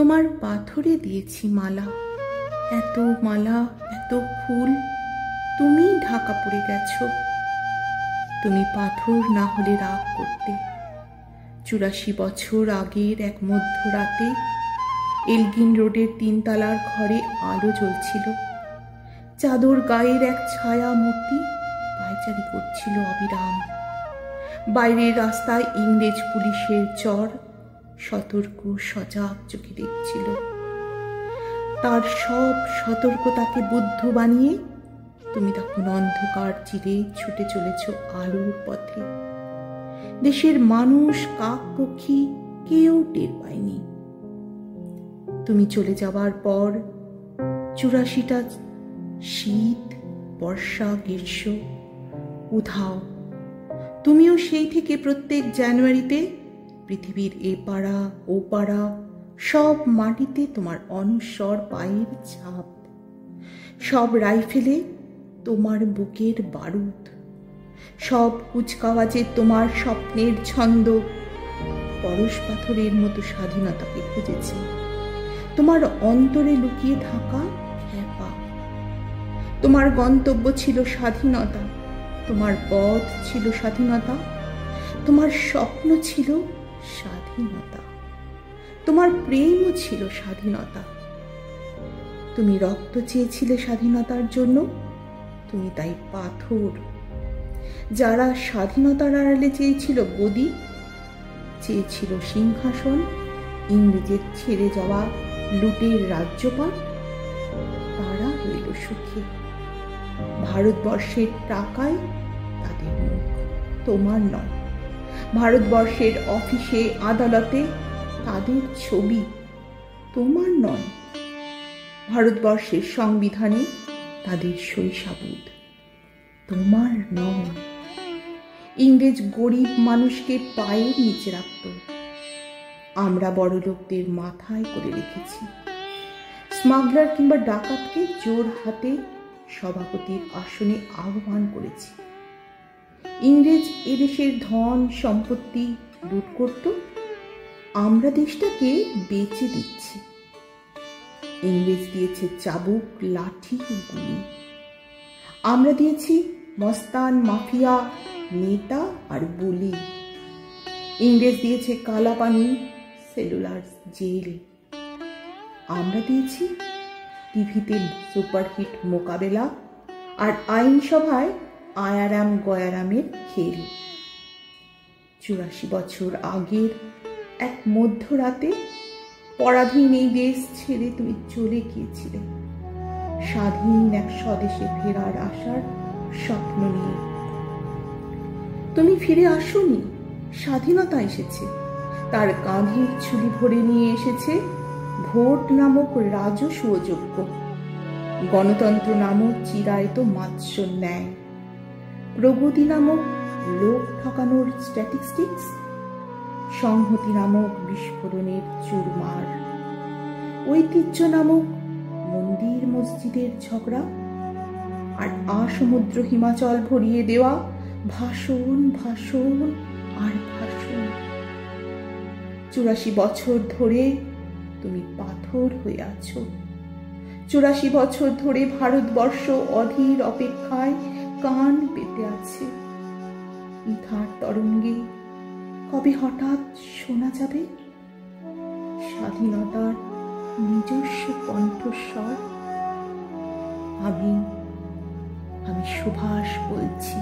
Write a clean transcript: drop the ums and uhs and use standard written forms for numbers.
তোমার পাথরে দিয়েছি মালা, এত মালা, এত ফুল, তুমি ঢাকা পড়ে গেছো। তুমি পাথর না হলে রাগ করতে। 84 বছর আগের এক মধ্যরাতে এলগিন রোডের 3 তলার ঘরে আলো জ্বলছিল। চাদর গায়ের এক ছায়া মূর্তি পায়চারি করছিল অবিরাম। বাইরের রাস্তায় ইংরেজ পুলিশের চর সতর্ক সজাগ চোখে দেখছিল। তার সব সতর্কতাকে বুদ্ধ বানিয়ে তুমি তখন অন্ধকার চিরে ছুটে চলেছ আলোর পথে। দেশের মানুষ, কাক পক্ষী কেউ টের পায়নি। তুমি চলে যাবার পর 84টা শীত, বর্ষা, গ্রীষ্ম উধাও। তুমিও সেই থেকে প্রত্যেক জানুয়ারিতে পৃথিবীর এ পাড়া ও পাড়া সব মাটিতে তোমার অনস্বর পায়ের ছাপ, সব রাইফেলে তোমার বুকের বারুদ, সব কুচকাওয়াজে তোমার স্বপ্নের ছন্দ পরশ পাথরের মতো স্বাধীনতাকে খুঁজেছে। তোমার অন্তরে লুকিয়ে থাকা খ্যাপা। তোমার গন্তব্য ছিল স্বাধীনতা, তোমার পথ ছিল স্বাধীনতা, তোমার স্বপ্ন ছিল স্বাধীনতা, তোমার প্রেমও ছিল স্বাধীনতা। তুমি রক্ত চেয়েছিলে স্বাধীনতার জন্য, তুমি তাই পাথর। যারা স্বাধীনতার আড়ালে চেয়েছিল গদি, চেয়েছিল সিংহাসন, ইংরেজের ছেড়ে যাওয়া লুটের রাজ্যপাট, তারা হইল সুখী। ভারতবর্ষের টাকায় তাদের মুখ, তোমার নয়। ভারতবর্ষের অফিসে আদালতে তাদের ছবি, তোমার নয়। ভারতবর্ষের সংবিধানে তাদের শৈশাবুদ, তোমার নয়। ইংরেজ গরিব মানুষকে পায়ের নিচে রাখত, আমরা বড়লোকদের মাথায় করে রেখেছি। স্মাগলার কিংবা ডাকাতকে জোর হাতে সভাপতির আসনে আহ্বান করেছি। ইংরেজ এদেশের ধন সম্পত্তি লুট করত, আমরা দেশটাকে বেচে দিচ্ছি। ইংরেজ দিয়েছে চাবুক, লাঠি, গুলি, আমরা দিয়েছি মস্তান, মাফিয়া, নেতা আর বুলি। ইংরেজ দিয়েছে কালাপানি, সেলুলার জেল, আমরা দিয়েছি টিভিতে সুপারহিট মোকাবেলা আর আইনসভায় আয়ারাম গয়ারামের খেল। 84 বছর আগের এক মধ্যরাতে পরাধীন এই দেশ ছেড়ে তুমি চলে গিয়েছিলে স্বাধীন এক স্বদেশে ফেরার আশার স্বপ্ন নিয়ে। তুমি ফিরে আসোনি, স্বাধীনতা এসেছে, তার কাঁধের ঝুলি ভরে নিয়ে এসেছে ভোট নামক রাজস্ব যোগ্য, গণতন্ত্র নামক চিরায়ত মাৎস্য ন্যায়, প্রগতি নামক লোক ঠকানোর স্ট্যাটিস্টিক্স, সংহতি নামক বিস্ফোরণের চুরমার, ঐতিহ্য নামক মন্দির মসজিদের ঝগড়া, আর আসমুদ্র হিমাচল ভরিয়ে দেওয়া ভাষণ, ভাষণ আর ভাষণ। 84 বছর ধরে তুমি পাথর হয়ে আছো। 84 বছর ধরে ভারতবর্ষ অধীর অপেক্ষায় কান পেতে আছে। ইথার তরঙ্গে কবে হঠাৎ শোনা যাবে স্বাধীনতার নিজস্ব কণ্ঠস্বর? আমি সুভাষ বলছি।